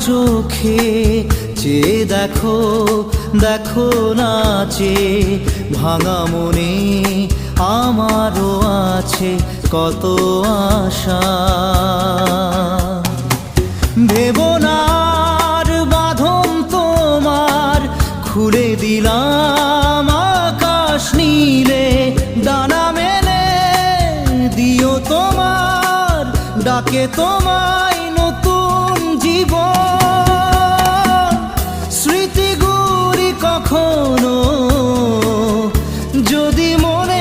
চোখে চেয়ে দেখো, দেখো নাচে ভাঙা মনে আমারও আছে কত আশা। ভেবো না আর বাঁধন তোমার, খুলে দিলাম আকাশ নীলে, ডানা মেলে দিও তোমার ডাকে তোমায় নতুন জীবন। স্মৃতিগুলি কখনো যদি মনে